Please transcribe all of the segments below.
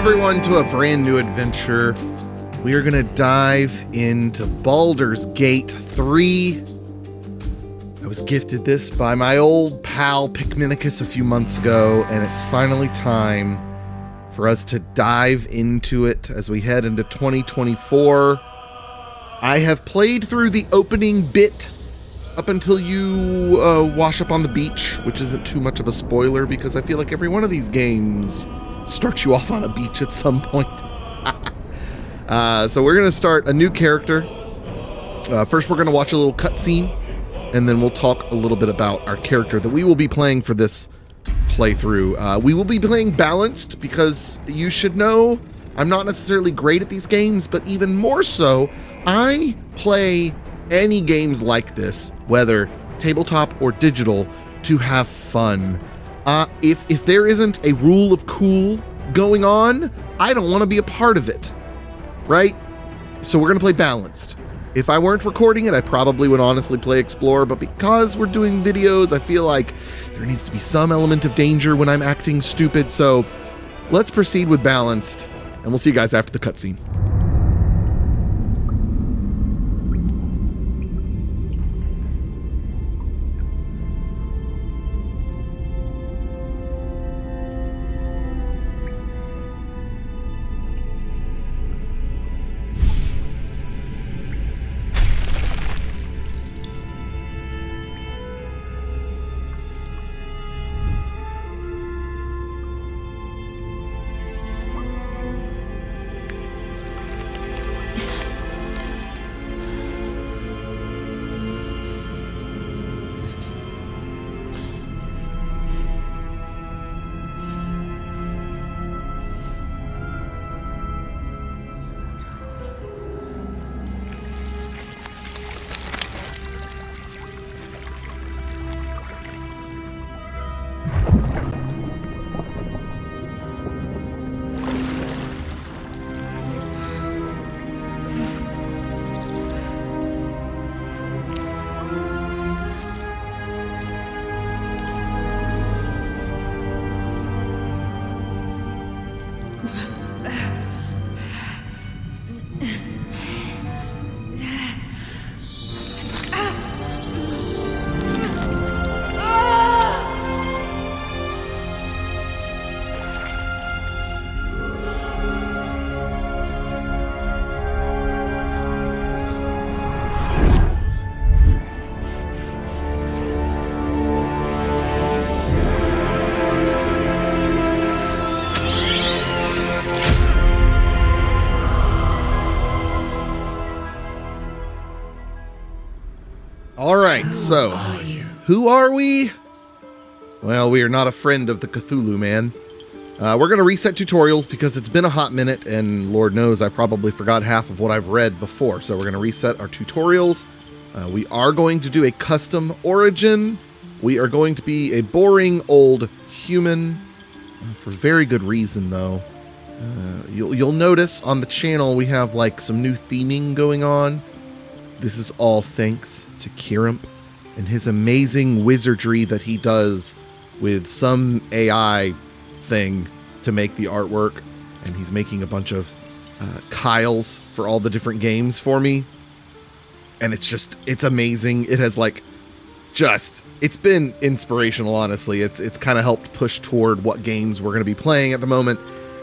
everyone to a brand new adventure. We are going to dive into Baldur's Gate 3. I was gifted this by my old pal Picminicus a few months ago, and it's finally time for us to dive into it as we head into 2024. I have played through the opening bit up until you wash up on the beach, which isn't too much of a spoiler because I feel like every one of these games starts you off on a beach at some point. So we're going to start a new character. First, we're going to watch a little cutscene, and then we'll talk a little bit about our character that we will be playing for this playthrough. We will be playing balanced because you should know I'm not necessarily great at these games, but even more so, I play any games like this, whether tabletop or digital, to have fun. If there isn't a rule of cool going on, I don't want to be a part of it, right? So we're going to play balanced. If I weren't recording it, I probably would honestly play Explore, but because we're doing videos, I feel like there needs to be some element of danger when I'm acting stupid. So let's proceed with balanced, and we'll see you guys after the cutscene. So, who are we? Well, we are not a friend of the Cthulhu man. We're going to reset tutorials because it's been a hot minute, and Lord knows I probably forgot half of what I've read before. So we're going to reset our tutorials. We are going to do a custom origin. We are going to be a boring old human for very good reason, though. You'll notice on the channel we have like some new theming going on. This is all thanks to Kirimp and his amazing wizardry that he does with some AI thing to make the artwork. And he's making a bunch of Kyles for all the different games for me. And it's amazing. It has it's been inspirational, honestly. It's kind of helped push toward what games we're going to be playing at the moment.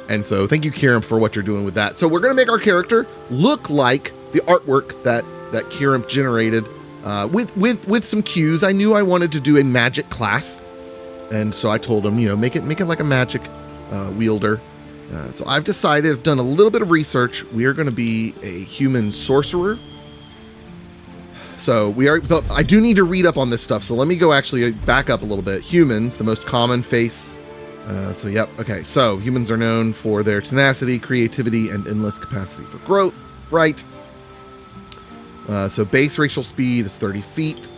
And so thank you, Kirimp, for what you're doing with that. So we're going to make our character look like the artwork that Kirimp generated. With some cues. I knew I wanted to do a magic class, and so I told him, make it like a magic wielder. So I've decided, I've done a little bit of research. We are going to be a human sorcerer. So but I do need to read up on this stuff. So let me go actually back up a little bit. Humans, the most common face. Yep. Okay. So humans are known for their tenacity, creativity, and endless capacity for growth. Right. So base racial speed is 30 feet.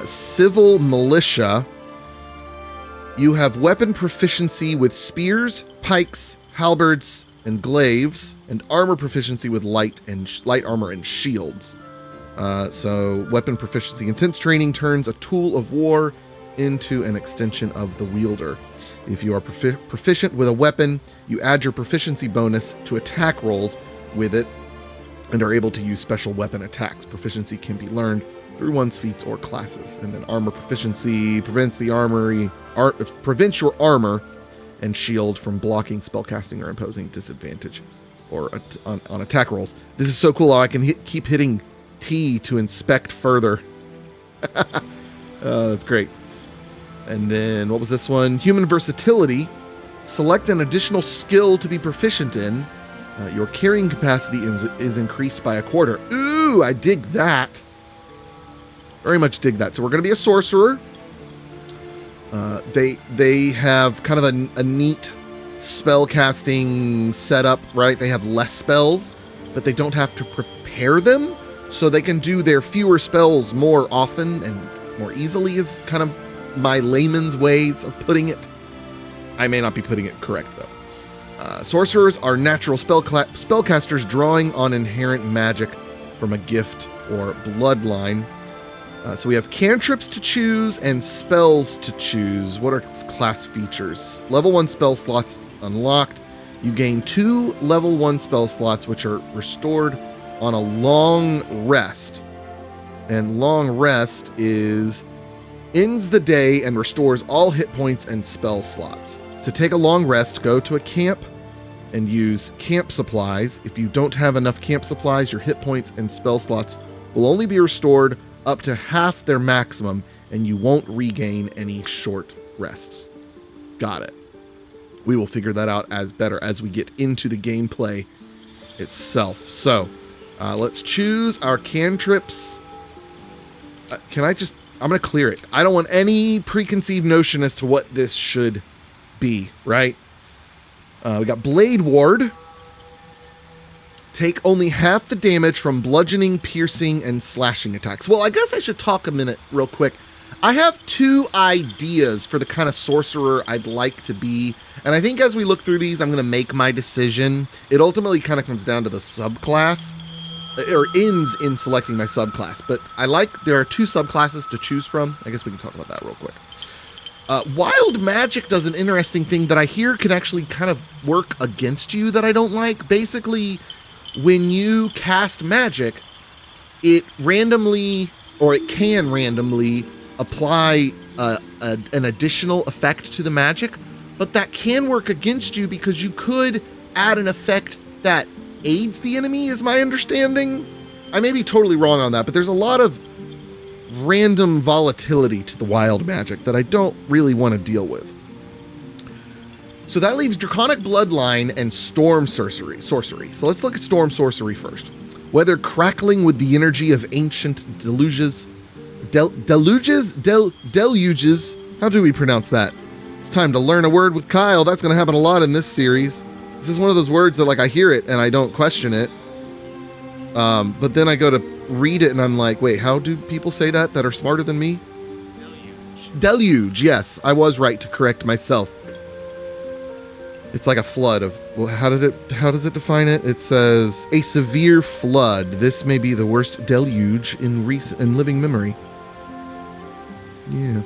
Civil militia. You have weapon proficiency with spears, pikes, halberds, and glaives, and armor proficiency with light armor and shields. So weapon proficiency. Intense training turns a tool of war into an extension of the wielder. If you are proficient with a weapon, you add your proficiency bonus to attack rolls with it and are able to use special weapon attacks. Proficiency can be learned through one's feats or classes. And then armor proficiency prevents your armor and shield from blocking, spellcasting, or imposing disadvantage or on attack rolls. This is so cool how I can keep hitting T to inspect further. That's great. And then what was this one? Human versatility. Select an additional skill to be proficient in. Your carrying capacity is increased by a quarter. Ooh, I dig that. Very much dig that. So we're going to be a sorcerer. They have kind of a neat spell casting setup, right? They have less spells, but they don't have to prepare them, so they can do their fewer spells more often and more easily is kind of my layman's ways of putting it. I may not be putting it correct, though. Sorcerers are natural spellcasters drawing on inherent magic from a gift or bloodline. So we have cantrips to choose and spells to choose. What are class features? Level 1 spell slots unlocked. You gain 2 level 1 spell slots, which are restored on a long rest. And long rest ends the day and restores all hit points and spell slots. To take a long rest, go to a camp and use camp supplies. If you don't have enough camp supplies, your hit points and spell slots will only be restored up to half their maximum, and you won't regain any short rests. Got it. We will figure that out as we get into the gameplay itself. So, let's choose our cantrips. I'm going to clear it. I don't want any preconceived notion as to what this should be, right? We got Blade Ward. Take only half the damage from bludgeoning, piercing, and slashing attacks. Well, I guess I should talk a minute real quick. I have 2 ideas for the kind of sorcerer I'd like to be. And I think as we look through these, I'm going to make my decision. It ultimately kind of comes down to the subclass, or ends in selecting my subclass. But there are 2 subclasses to choose from. I guess we can talk about that real quick. Wild magic does an interesting thing that I hear can actually kind of work against you that I don't like. Basically, when you cast magic, it can randomly apply an additional effect to the magic, but that can work against you because you could add an effect that aids the enemy, is my understanding. I may be totally wrong on that, but there's a lot of random volatility to the wild magic that I don't really want to deal with. So that leaves Draconic Bloodline and Storm Sorcery. So let's look at Storm Sorcery first. Whether crackling with the energy of ancient deluges, how do we pronounce that? It's time to learn a word with Kyle. That's going to happen a lot in this series. This is one of those words that, like, I hear it and I don't question it. But then I go to read it and I'm like, wait, how do people say that are smarter than me? Deluge, yes. I was right to correct myself. It's like a flood of, well, how does it define it? It says, a severe flood. This may be the worst deluge in living memory. Yeah.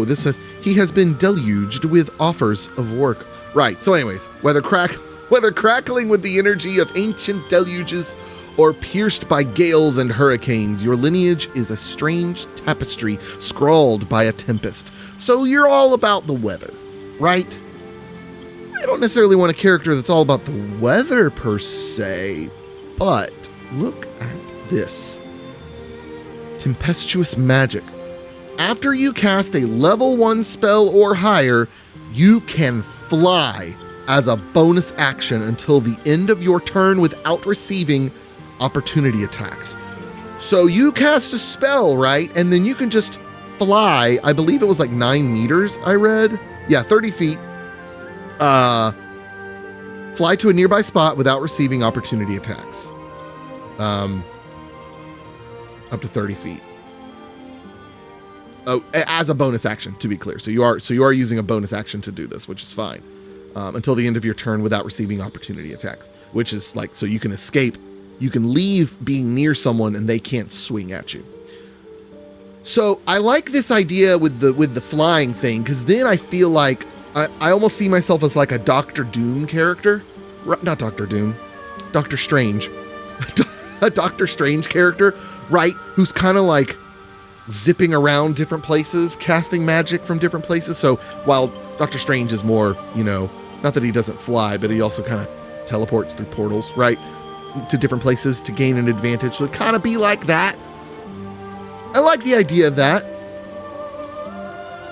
This says, he has been deluged with offers of work. Right, so anyways, whether crackling with the energy of ancient deluges or pierced by gales and hurricanes, your lineage is a strange tapestry scrawled by a tempest. So you're all about the weather, right? I don't necessarily want a character that's all about the weather per se, but look at this. Tempestuous magic. After you cast a level 1 spell or higher, you can fly as a bonus action until the end of your turn without receiving opportunity attacks. So you cast a spell, right? And then you can just fly. I believe it was like 9 meters, I read. Yeah, 30 feet. Fly to a nearby spot without receiving opportunity attacks. Up to 30 feet. Oh, as a bonus action, to be clear. So you are using a bonus action to do this, which is fine. Until the end of your turn without receiving opportunity attacks, which is like, so you can escape. You can leave being near someone and they can't swing at you. So I like this idea with the flying thing, because then I feel like I almost see myself as like a Doctor Doom character. Not Doctor Doom, Doctor Strange. A Doctor Strange character, right? Who's kind of like zipping around different places, casting magic from different places. So while Doctor Strange is more, not that he doesn't fly, but he also kind of teleports through portals, right? To different places to gain an advantage. So it'd kind of be like that. I like the idea of that.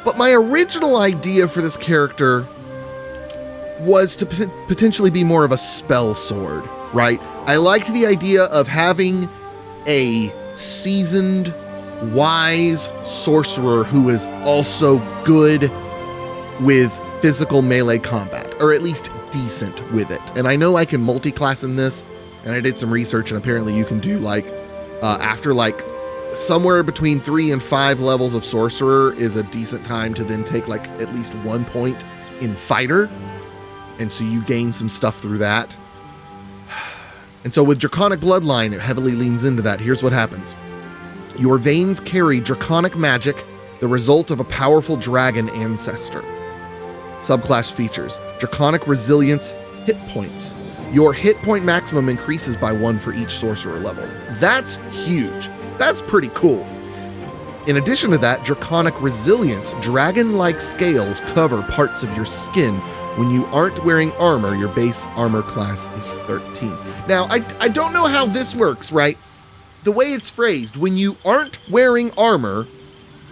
But my original idea for this character was to potentially be more of a spell sword, right? I liked the idea of having a seasoned, wise sorcerer who is also good with physical melee combat, or at least decent with it. And I know I can multi-class in this, and I did some research, and apparently you can do after somewhere between 3 and 5 levels of sorcerer is a decent time to then take at least 1 point in fighter. And so you gain some stuff through that. And so with Draconic Bloodline, it heavily leans into that. Here's what happens. Your veins carry draconic magic, the result of a powerful dragon ancestor. Subclass features: Draconic Resilience, hit points. Your hit point maximum increases by 1 for each sorcerer level. That's huge. That's pretty cool. In addition to that, Draconic Resilience, dragon-like scales cover parts of your skin. When you aren't wearing armor, your base armor class is 13. Now, I don't know how this works, right? The way it's phrased, when you aren't wearing armor,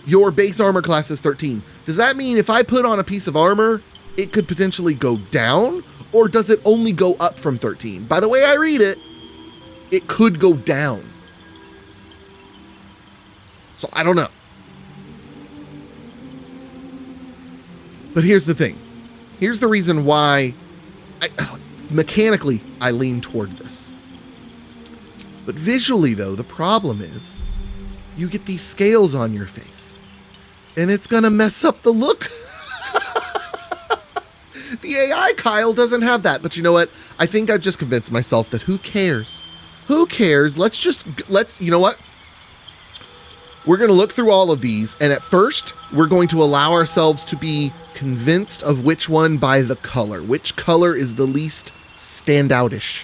your base armor class is 13. Does that mean if I put on a piece of armor, it could potentially go down? Or does it only go up from 13? By the way I read it, it could go down. So I don't know. But here's the thing. Here's the reason why mechanically I lean toward this. But visually, though, the problem is you get these scales on your face, and it's going to mess up the look. The AI Kyle doesn't have that, but you know what? I think I've just convinced myself that who cares? Who cares? You know what? We're going to look through all of these, and at first, we're going to allow ourselves to be convinced of which one by the color. Which color is the least standoutish?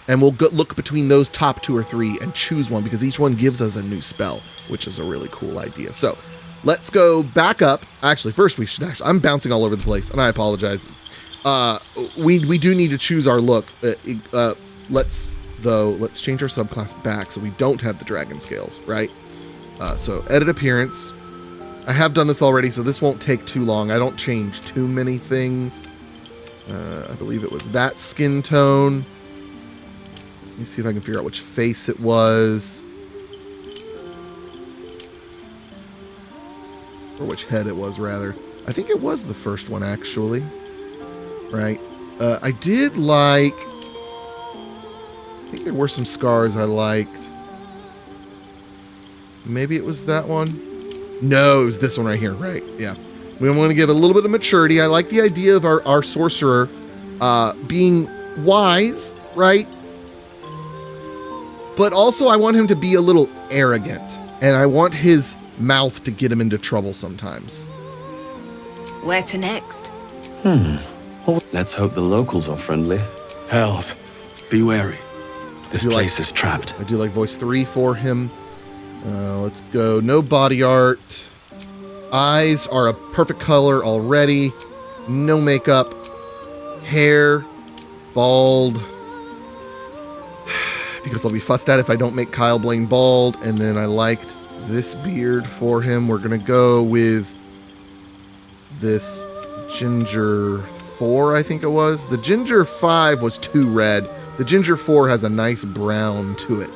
And we'll look between those top 2 or 3 and choose one, because each one gives us a new spell, which is a really cool idea. So let's go back up. Actually, first I'm bouncing all over the place, and I apologize. We do need to choose our look. Let's change our subclass back so we don't have the dragon scales, right? So edit appearance. I have done this already, so this won't take too long. I don't change too many things. I believe it was that skin tone. Let me see if I can figure out which face it was. Or which head it was, rather. I think it was the first one, actually. Right. I did like... I think there were some scars I liked. Maybe it was that one. No, it was this one right here. Right. Yeah. We want to give it a little bit of maturity. I like the idea of our sorcerer being wise, right? But also I want him to be a little arrogant. And I want his mouth to get him into trouble sometimes. Where to next? Well, let's hope the locals are friendly. Hells, be wary. This place is trapped. I do like voice 3 for him. Let's go. No body art. Eyes are a perfect color already. No makeup. Hair. Bald. Because I'll be fussed at if I don't make Kyle Blaine bald. And then I liked this beard for him. We're going to go with this Ginger 4, I think it was. The Ginger 5 was too red. The Ginger 4 has a nice brown to it.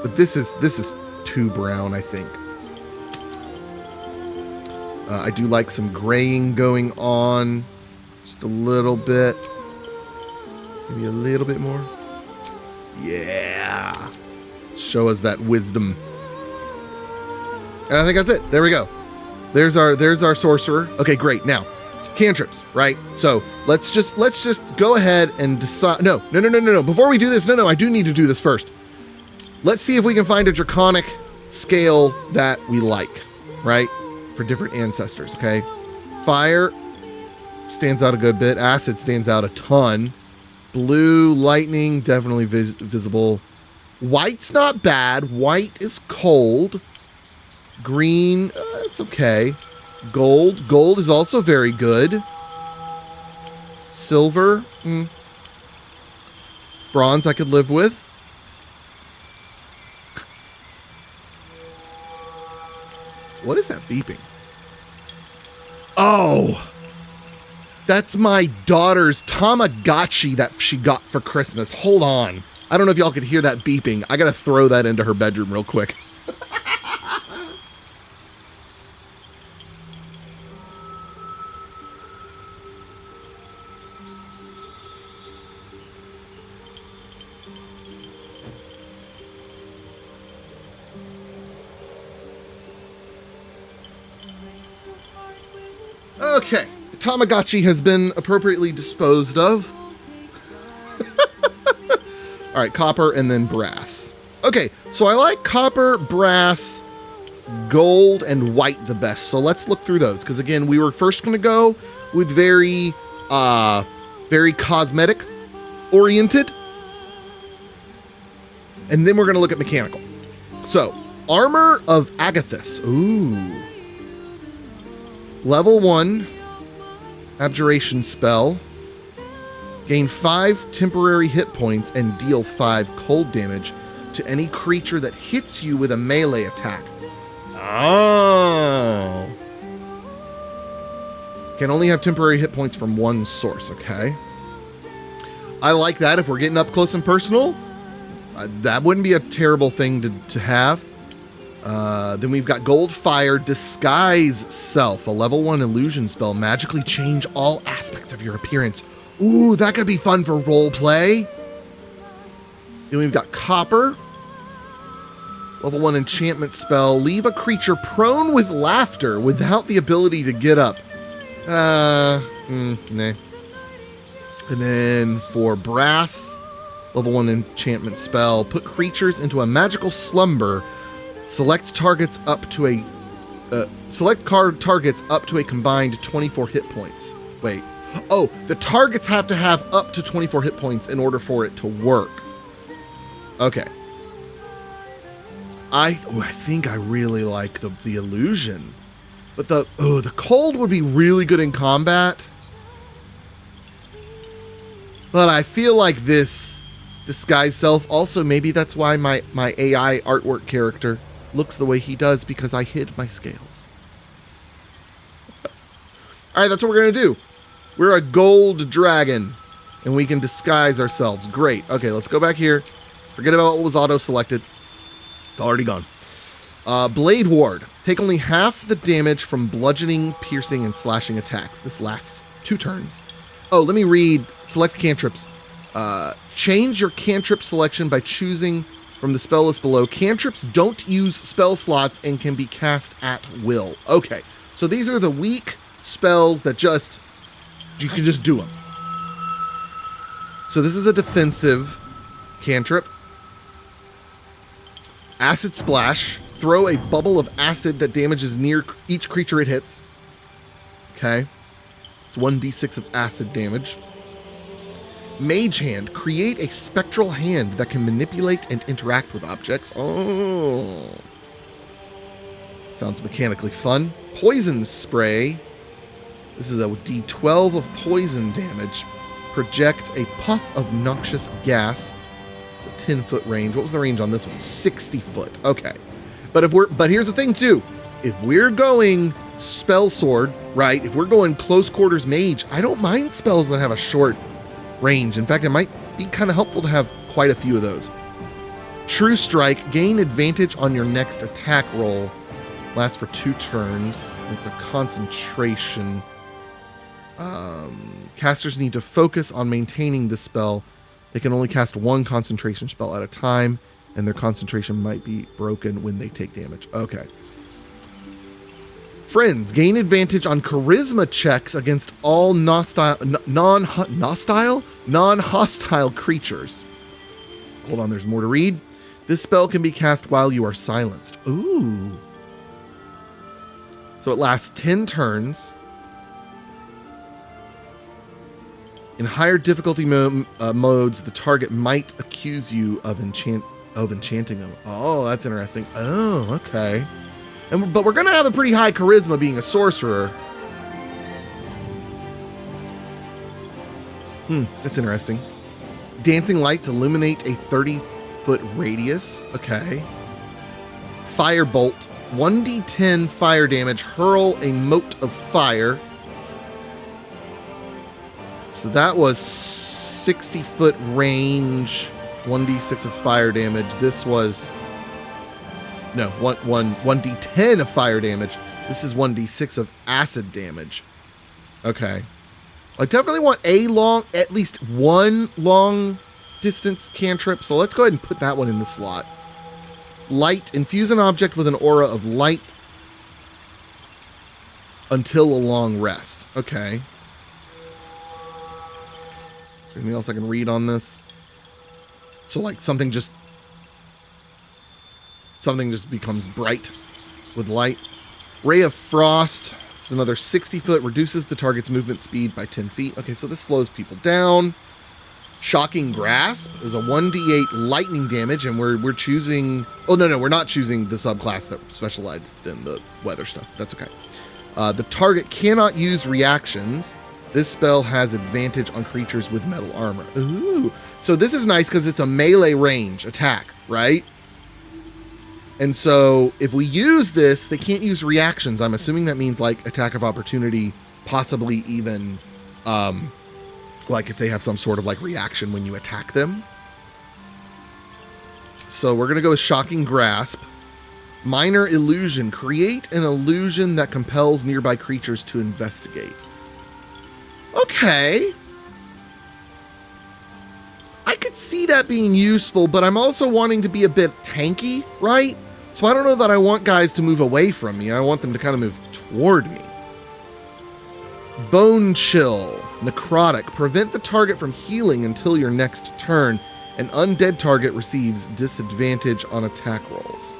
But this is too brown, I think. I do like some graying going on. Just a little bit. Maybe a little bit more. Yeah. Show us that wisdom. And I think that's it. There we go. There's our sorcerer. Okay, great. Now, cantrips, right? So let's just go ahead and decide. No. Before we do this, I do need to do this first. Let's see if we can find a draconic scale that we like, right? For different ancestors, okay? Fire stands out a good bit. Acid stands out a ton. Blue, lightning, definitely visible. White's not bad. White is cold. Green, it's okay. Gold is also very good. Silver, bronze I could live with. What is that beeping? Oh, that's my daughter's Tamagotchi that she got for Christmas. Hold on. I don't know if y'all could hear that beeping. I gotta throw that into her bedroom real quick. Okay, the Tamagotchi has been appropriately disposed of. All right, copper and then brass. Okay, so I like copper, brass, gold, and white the best. So let's look through those, because again, we were first going to go with very cosmetic oriented, and then we're going to look at mechanical. So, armor of Agathis. Ooh. Level 1 abjuration spell. Gain 5 temporary hit points and deal 5 cold damage to any creature that hits you with a melee attack. Oh. Can only have temporary hit points from one source, okay? I like that if we're getting up close and personal. That wouldn't be a terrible thing to have. Then we've got Gold Fire, Disguise Self, a level 1 illusion spell. Magically change all aspects of your appearance. Ooh, that could be fun for role play. Then we've got Copper, level 1 enchantment spell. Leave a creature prone with laughter without the ability to get up. Nah. And then for Brass, level 1 enchantment spell. Put creatures into a magical slumber. Select targets up to a targets up to a combined 24 hit points. Wait. Oh, the targets have to have up to 24 hit points in order for it to work. Okay. I think I really like the illusion. But the cold would be really good in combat. But I feel like this Disguise Self, also maybe that's why my AI artwork character looks the way he does, because I hid my scales. All right, that's what we're going to do. We're a gold dragon, and we can disguise ourselves. Great. Okay, let's go back here. Forget about what was auto-selected. It's already gone. Blade Ward. Take only half the damage from bludgeoning, piercing, and slashing attacks. This lasts 2 turns. Oh, let me read. Select cantrips. Change your cantrip selection by choosing from the spell list below. Cantrips don't use spell slots and can be cast at will. Okay, so these are the weak spells that you can just do them. So this is a defensive cantrip. Acid Splash. Throw a bubble of acid that damages near each creature it hits. Okay. It's 1d6 of acid damage. Mage Hand. Create a spectral hand that can manipulate and interact with objects. Oh. Sounds mechanically fun. Poison Spray. This is a d12 of poison damage. Project a puff of noxious gas. It's a 10-foot range. What was the range on this one? 60 foot. Okay. But here's the thing too. If we're going spell sword, right? If we're going close quarters mage, I don't mind spells that have a short range. In fact, it might be kind of helpful to have quite a few of those. True Strike. Gain advantage on your next attack roll. Lasts for 2 turns. It's a concentration. Casters need to focus on maintaining the spell. They can only cast 1 concentration spell at a time, and their concentration might be broken when they take damage. Okay. Friends, gain advantage on charisma checks against all non-hostile creatures. Hold on, there's more to read. This spell can be cast while you are silenced. Ooh. So it lasts 10 turns. In higher difficulty modes, the target might accuse you of enchanting them. Oh, that's interesting. Oh, okay. But we're going to have a pretty high charisma being a sorcerer. That's interesting. Dancing lights illuminate a 30-foot radius. Okay. Firebolt. 1d10 fire damage. Hurl a mote of fire. So that was 60-foot range. 1d6 of fire damage. This was... No, 1d10 of fire damage. This is 1d6 of acid damage. Okay. I definitely want at least one long distance cantrip. So let's go ahead and put that one in the slot. Light. Infuse an object with an aura of light until a long rest. Okay. Is there anything else I can read on this? So like something just becomes bright with light. Ray of Frost. It's another 60 foot, reduces the target's movement speed by 10 feet. Okay, so this slows people down. Shocking Grasp is a 1d8 lightning damage, and we're choosing... Oh, no, we're not choosing the subclass that specialized in the weather stuff. That's okay. The target cannot use reactions. This spell has advantage on creatures with metal armor. Ooh. So this is nice because it's a melee range attack, right? And so if we use this, they can't use reactions. I'm assuming that means like attack of opportunity, possibly even like if they have some sort of like reaction when you attack them. So we're going to go with Shocking Grasp. Minor Illusion. Create an illusion that compels nearby creatures to investigate. Okay. I could see that being useful, but I'm also wanting to be a bit tanky, right? So I don't know that I want guys to move away from me. I want them to kind of move toward me. Bone Chill. Necrotic. Prevent the target from healing until your next turn. An undead target receives disadvantage on attack rolls.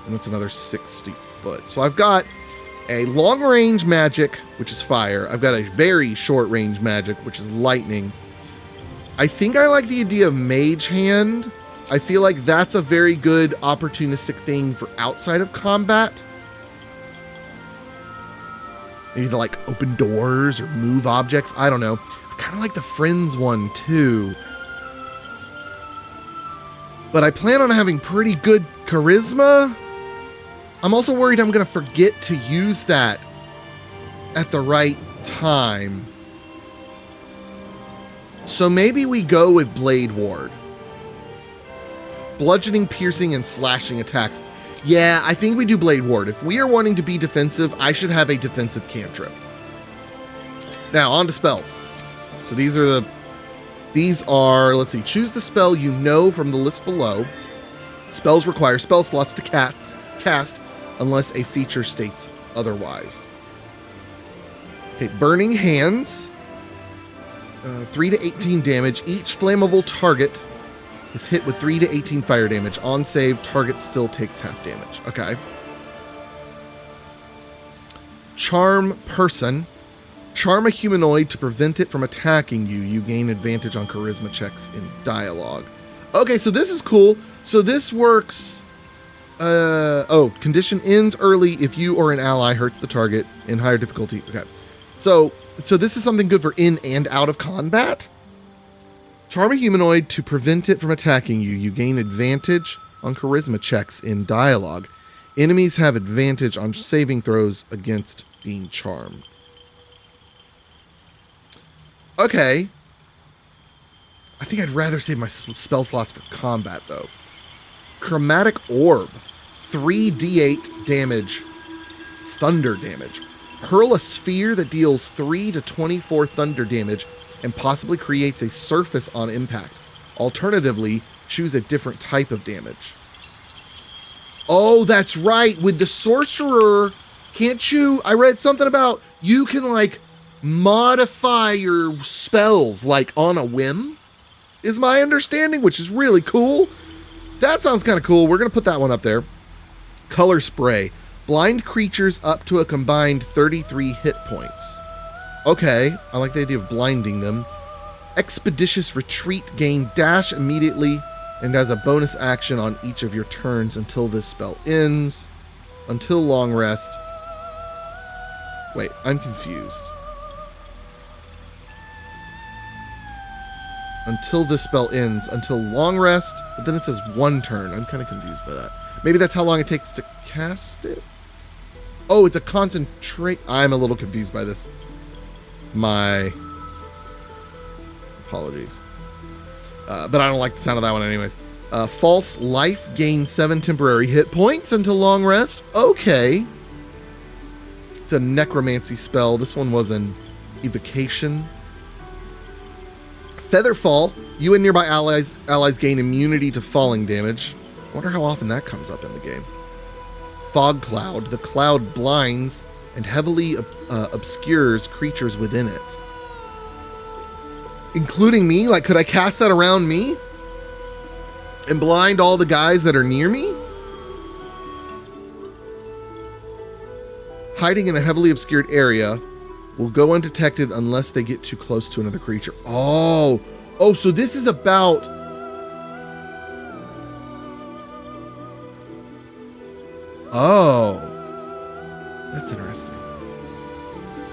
And that's another 60 foot. So I've got a long range magic, which is fire. I've got a very short range magic, which is lightning. I think I like the idea of Mage Hand. I feel like that's a very good opportunistic thing for outside of combat. Maybe to like open doors or move objects. I don't know. I kind of like the Friends one too. But I plan on having pretty good charisma. I'm also worried I'm going to forget to use that at the right time. So maybe we go with Blade Ward. Bludgeoning, piercing, and slashing attacks. Yeah, I think we do Blade Ward. If we are wanting to be defensive, I should have a defensive cantrip. Now, on to spells. So these are, let's see, choose the spell you know from the list below. Spells require spell slots to cast unless a feature states otherwise. Okay, Burning Hands. 3 to 18 damage. Each flammable target is hit with 3 to 18 fire damage. On save, target still takes half damage. Okay. Charm Person. Charm a humanoid to prevent it from attacking you. You gain advantage on charisma checks in dialogue. Okay, so this is cool. So this works... condition ends early if you or an ally hurts the target in higher difficulty. Okay. So this is something good for in and out of combat. Charm a humanoid to prevent it from attacking you. You gain advantage on charisma checks in dialogue. Enemies have advantage on saving throws against being charmed. Okay. I think I'd rather save my spell slots for combat, though. Chromatic Orb. 3d8 damage. Thunder damage. Hurl a sphere that deals 3 to 24 thunder damage and possibly creates a surface on impact. Alternatively, choose a different type of damage. Oh, that's right. With the Sorcerer, can't you... I read something about you can, like, modify your spells, like, on a whim. is my understanding, which is really cool. That sounds kind of cool. We're going to put that one up there. Color spray. Blind creatures up to a combined 33 hit points. Okay, I like the idea of blinding them. Expeditious retreat. Gain dash immediately and as a bonus action on each of your turns until this spell ends. Until long rest. Wait, I'm confused. Until this spell ends, until long rest, but then it says 1 turn. I'm kind of confused by that. Maybe that's how long it takes to cast it? Oh, it's a concentrate. I'm a little confused by this. My apologies. But I don't like the sound of that one anyways. False life, gain 7 temporary hit points until long rest. Okay. It's a necromancy spell. This one was an evocation. Featherfall. You and nearby allies gain immunity to falling damage. I wonder how often that comes up in the game. Fog cloud. The cloud blinds and heavily obscures creatures within it. Including me? Like, could I cast that around me? And blind all the guys that are near me? Hiding in a heavily obscured area will go undetected unless they get too close to another creature. Oh, so this is about... Oh, that's interesting.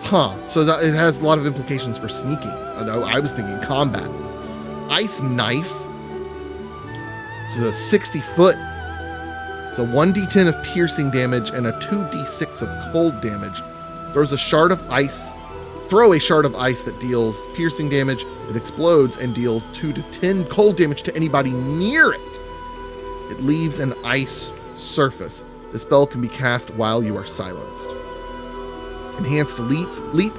Huh, so that it has a lot of implications for sneaking. I was thinking combat. Ice Knife. This is a 60 foot. It's a 1d10 of piercing damage and a 2d6 of cold damage. Throw a shard of ice that deals piercing damage. It explodes and deals 2 to 10 cold damage to anybody near it. It leaves an ice surface. The spell can be cast while you are silenced. Enhanced leap,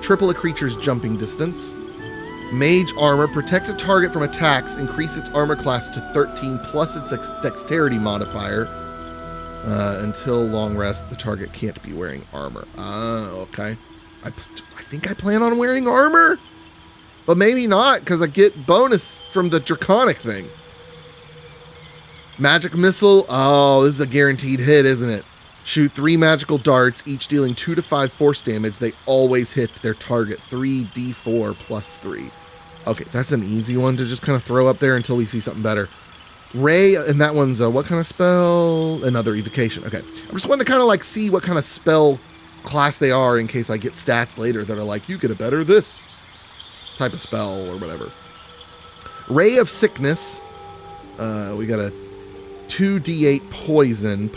triple a creature's jumping distance. Mage armor, protect a target from attacks, increase its armor class to 13 plus its dexterity modifier. Until long rest, the target can't be wearing armor. Okay. I think I plan on wearing armor, but maybe not because I get bonus from the draconic thing. Magic missile. Oh, this is a guaranteed hit, isn't it? Shoot 3 magical darts, each dealing 2 to 5 force damage. They always hit their target. 3d4 plus 3. Okay, that's an easy one to just kind of throw up there until we see something better. Ray, and that one's what kind of spell? Another evocation. Okay, I just wanted to kind of like see what kind of spell class they are in case I get stats later that are like, you get a better this type of spell or whatever. Ray of Sickness. We got a 2d8 poison.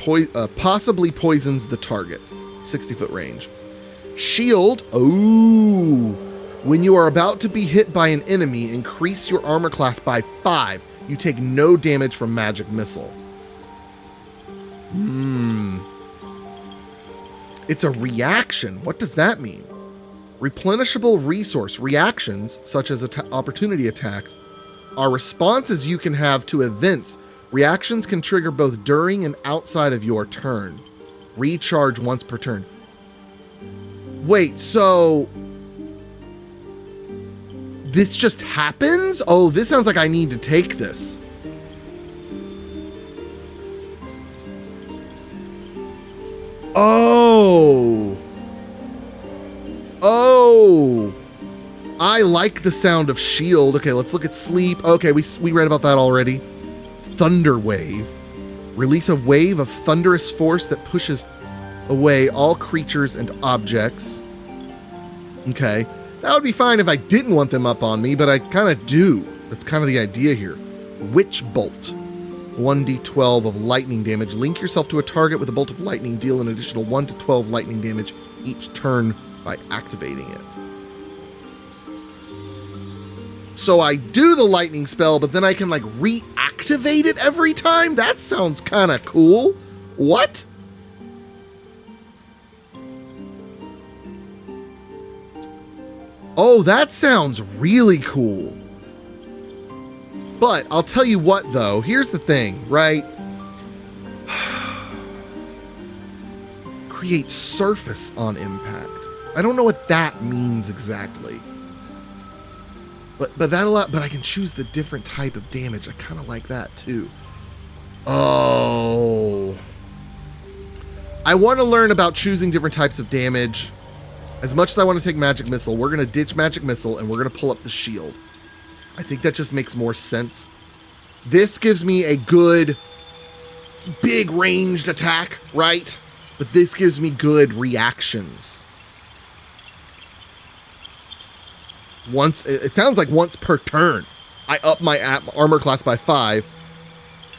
Possibly poisons the target. 60 foot range. Shield. Ooh. When you are about to be hit by an enemy, increase your armor class by 5. You take no damage from magic missile. It's a reaction. What does that mean? Replenishable resource. Reactions, such as opportunity attacks, are responses you can have to events. Reactions can trigger both during and outside of your turn. Recharge once per turn. Wait, so... this just happens? Oh, this sounds like I need to take this. Oh. I like the sound of shield. Okay, let's look at sleep. Okay, we read about that already. Thunder wave. Release a wave of thunderous force that pushes away all creatures and objects. Okay. That would be fine if I didn't want them up on me, but I kind of do. That's kind of the idea here. Witch Bolt. 1d12 of lightning damage. Link yourself to a target with a bolt of lightning. Deal an additional 1 to 12 lightning damage each turn by activating it. So I do the lightning spell, but then I can like reactivate it every time? That sounds kind of cool. What? Oh, that sounds really cool. But I'll tell you what, though. Here's the thing, right? Create surface on impact. I don't know what that means exactly. But I can choose the different type of damage. I kind of like that too. Oh. I want to learn about choosing different types of damage. As much as I want to take Magic Missile, we're going to ditch Magic Missile and we're going to pull up the shield. I think that just makes more sense. This gives me a good big ranged attack, right? But this gives me good reactions. It sounds like once per turn, I up my armor class by 5,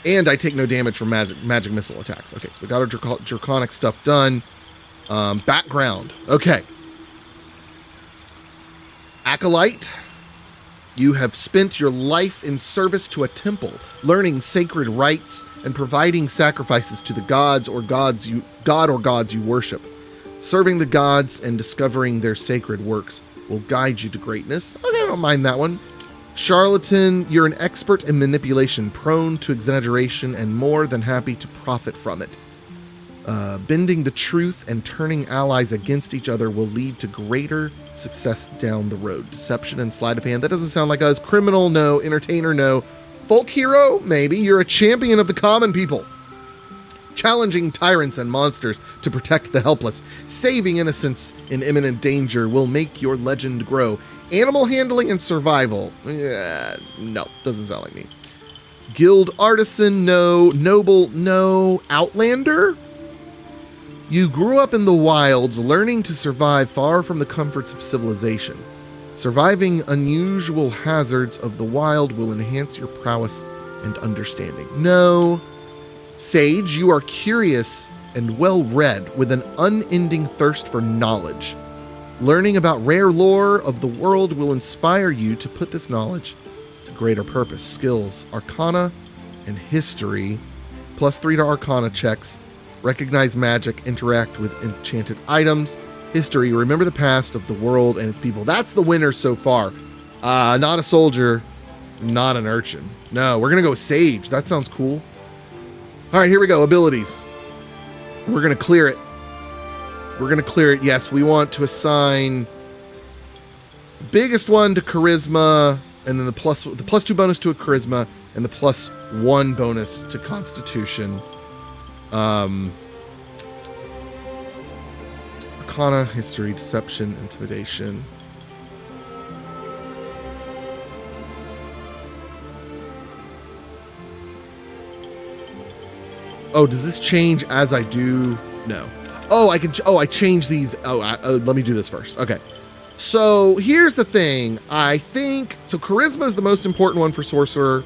and I take no damage from magic missile attacks. Okay, so we got our draconic stuff done. Background. Okay. Acolyte. You have spent your life in service to a temple, learning sacred rites and providing sacrifices to the gods or gods you worship. Serving the gods and discovering their sacred works will guide you to greatness. Okay, I don't mind that one. Charlatan, you're an expert in manipulation, prone to exaggeration, and more than happy to profit from it. Bending the truth and turning allies against each other will lead to greater success down the road. Deception and sleight of hand, that doesn't sound like us. Criminal, no. Entertainer, no. Folk hero, maybe. You're a champion of the common people. Challenging tyrants and monsters to protect the helpless. Saving innocents in imminent danger will make your legend grow. Animal handling and survival. No, doesn't sound like me. Guild artisan, no. Noble, no. Outlander? You grew up in the wilds, learning to survive far from the comforts of civilization. Surviving unusual hazards of the wild will enhance your prowess and understanding. No. Sage, you are curious and well-read with an unending thirst for knowledge. Learning about rare lore of the world will inspire you to put this knowledge to greater purpose. Skills, Arcana and History. +3 to Arcana checks. Recognize magic, interact with enchanted items. History, remember the past of the world and its people. That's the winner so far. Not a soldier, not an urchin. No, we're going to go with Sage. That sounds cool. All right, here we go. Abilities. We're going to clear it. We're going to clear it. Yes, we want to assign the biggest one to Charisma, and then the +2 bonus to a Charisma, and the +1 bonus to Constitution. Arcana, History, Deception, Intimidation. Oh, does this change as I do? No. Oh, I change these. Let me do this first. Okay. So here's the thing. I think, so Charisma is the most important one for Sorcerer.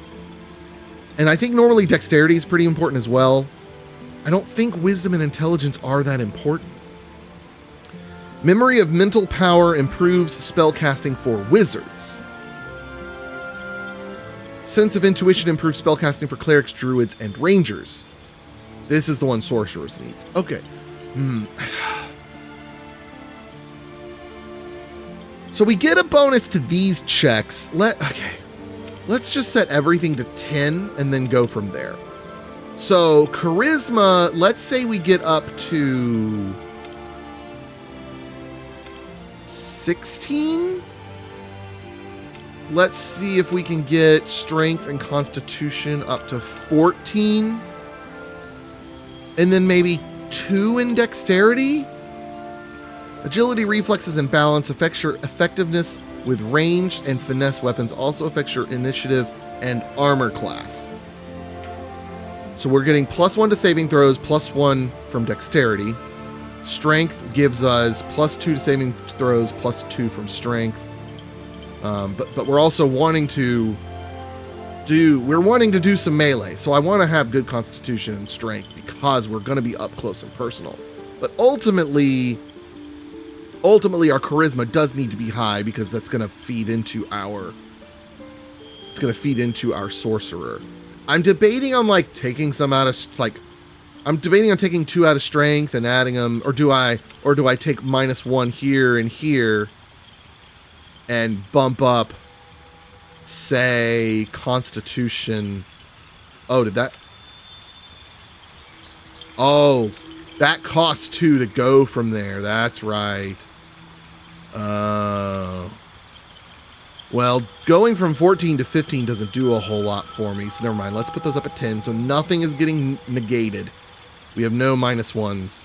And I think normally Dexterity is pretty important as well. I don't think Wisdom and Intelligence are that important. Memory of Mental Power improves spellcasting for wizards. Sense of Intuition improves spellcasting for clerics, druids, and rangers. This is the one sorcerers needs. Okay. So we get a bonus to these checks. Let's just set everything to 10 and then go from there. So Charisma, let's say we get up to 16. Let's see if we can get Strength and Constitution up to 14. And then maybe 2 in Dexterity. Agility, reflexes, and balance affects your effectiveness with ranged and finesse weapons. Also affects your initiative and armor class. So we're getting +1 to saving throws, +1 from Dexterity. Strength gives us +2 to saving throws, +2 from Strength. But we're also wanting to do some melee. So I want to have good Constitution and Strength because we're going to be up close and personal. But ultimately our Charisma does need to be high because that's going to feed into our Sorcerer. I'm debating on taking some out of I'm debating on taking 2 out of Strength and adding them, or do I take -1 here and here and bump up, say, Constitution. Oh, that costs 2 to go from there. That's right. Well, going from 14 to 15 doesn't do a whole lot for me, so never mind. Let's put those up at 10, so nothing is getting negated. We have no -1s,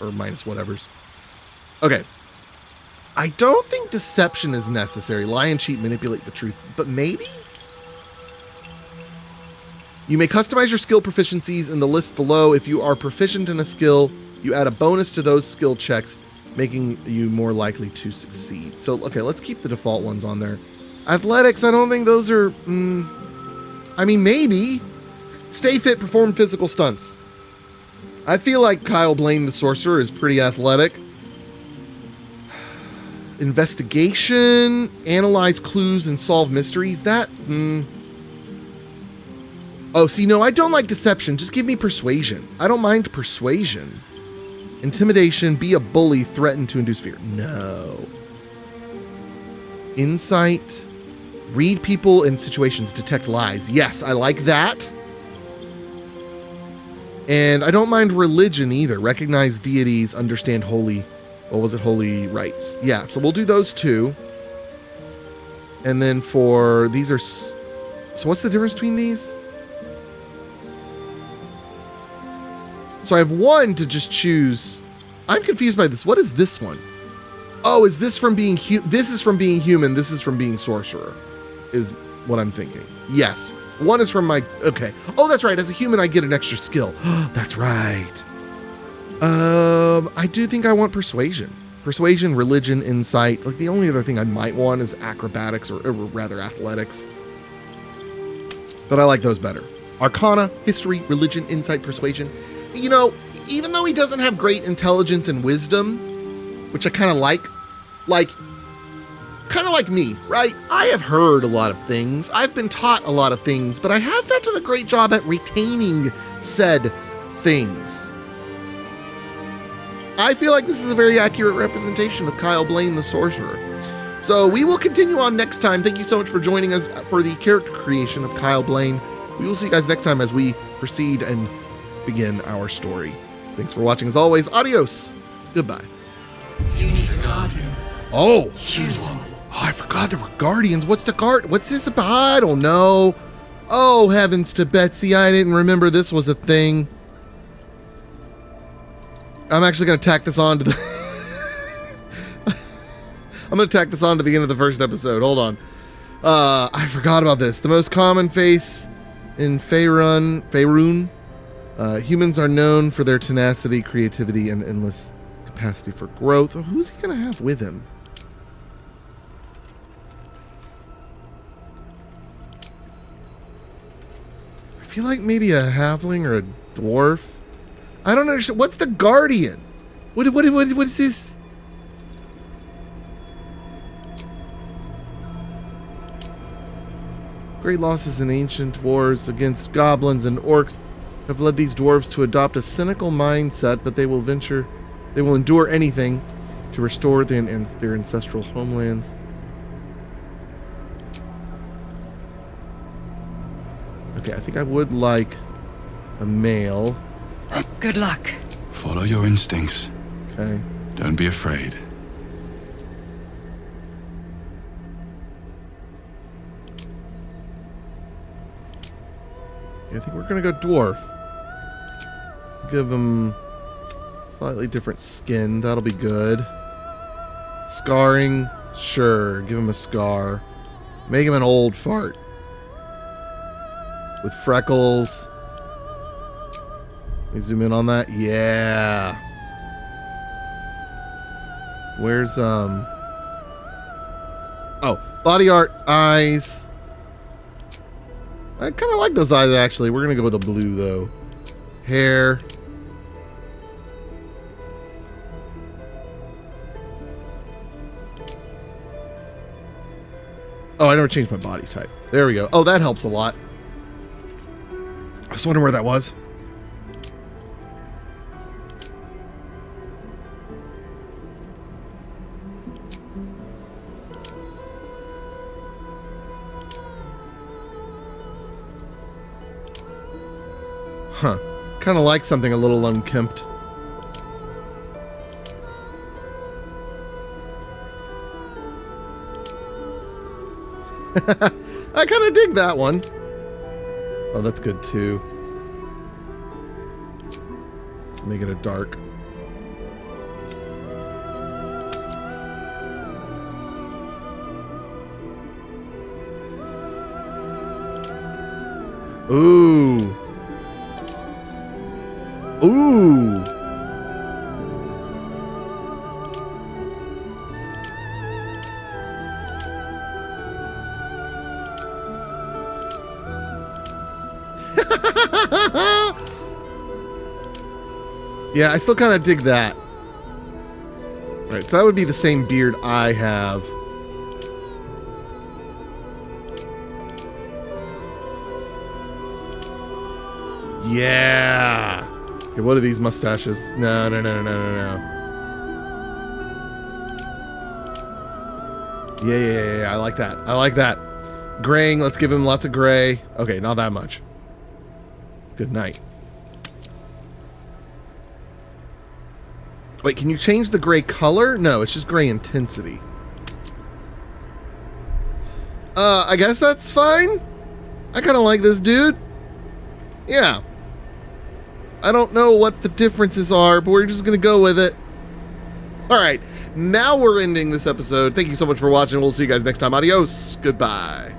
or minus whatevers. Okay. I don't think deception is necessary. Lie and cheat, manipulate the truth, but maybe? You may customize your skill proficiencies in the list below. If you are proficient in a skill, you add a bonus to those skill checks, making you more likely to succeed. So, okay, let's keep the default ones on there. Athletics, I don't think those are... I mean, maybe. Stay fit, perform physical stunts. I feel like Kyle Blaine, the Sorcerer, is pretty athletic. Investigation, analyze clues, and solve mysteries. That... Oh, see, no, I don't like deception. Just give me persuasion. I don't mind persuasion. Intimidation, be a bully, threaten to induce fear. No. Insight, read people in situations, detect lies. Yes, I like that. And I don't mind religion either. Recognize deities, understand holy, what was it, holy rites. Yeah, so we'll do those two. And then for, these are, so what's the difference between these? So I have one to just choose. I'm confused by this. What is this one? Oh, is this from being this is from being human, this is from being sorcerer, is what I'm thinking. Yes. One is from my, okay. Oh, that's right. As a human, I get an extra skill. That's right. I do think I want persuasion. Persuasion, religion, insight. Like the only other thing I might want is acrobatics or rather athletics. But I like those better. Arcana, history, religion, insight, persuasion. You know, even though he doesn't have great intelligence and wisdom, which I kind of like me, right? I have heard a lot of things. I've been taught a lot of things, but I have not done a great job at retaining said things. I feel like this is a very accurate representation of Kyle Blaine, the Sorcerer. So we will continue on next time. Thank you so much for joining us for the character creation of Kyle Blaine. We will see you guys next time as we proceed and begin our story. Thanks for watching as always. Adios. Goodbye. You need a guardian. Oh, Choose one. I forgot there were guardians. What's this about? I don't know. Oh, heavens to Betsy. I didn't remember this was a thing. I'm actually going to tack this on to the... I'm going to tack this on to the end of the first episode. Hold on. I forgot about this. The most common face in Faerun. Humans are known for their tenacity, creativity, and endless capacity for growth. Oh, who's he going to have with him? I feel like maybe a halfling or a dwarf. I don't understand. What's the guardian? What is this? Great losses in ancient wars against goblins and orcs have led these dwarves to adopt a cynical mindset, but they will endure anything to restore their ancestral homelands. Okay, I think I would like a male. Good luck. Follow your instincts. Okay. Don't be afraid. Yeah, I think we're gonna go dwarf. Give him slightly different skin. That'll be good. Scarring, sure. Give him a scar. Make him an old fart with freckles. Let me zoom in on that. Yeah. Where's oh, body art, eyes. I kind of like those eyes actually. We're gonna go with the blue though. Hair. Oh, I never changed my body type. There we go. Oh, that helps a lot. I was wondering where that was. Huh. Kind of like something a little unkempt. I kind of dig that one. Oh, that's good too. Make it a dark. Ooh. Ooh. Yeah, I still kind of dig that. Right, so that would be the same beard I have. Yeah. Okay, what are these mustaches? No. Yeah. I like that. I like that. Graying. Let's give him lots of gray. Okay, not that much. Good night. Wait, can you change the gray color? No, it's just gray intensity. I guess that's fine. I kind of like this dude. Yeah. I don't know what the differences are, but we're just going to go with it. All right. Now we're ending this episode. Thank you so much for watching. We'll see you guys next time. Adios. Goodbye.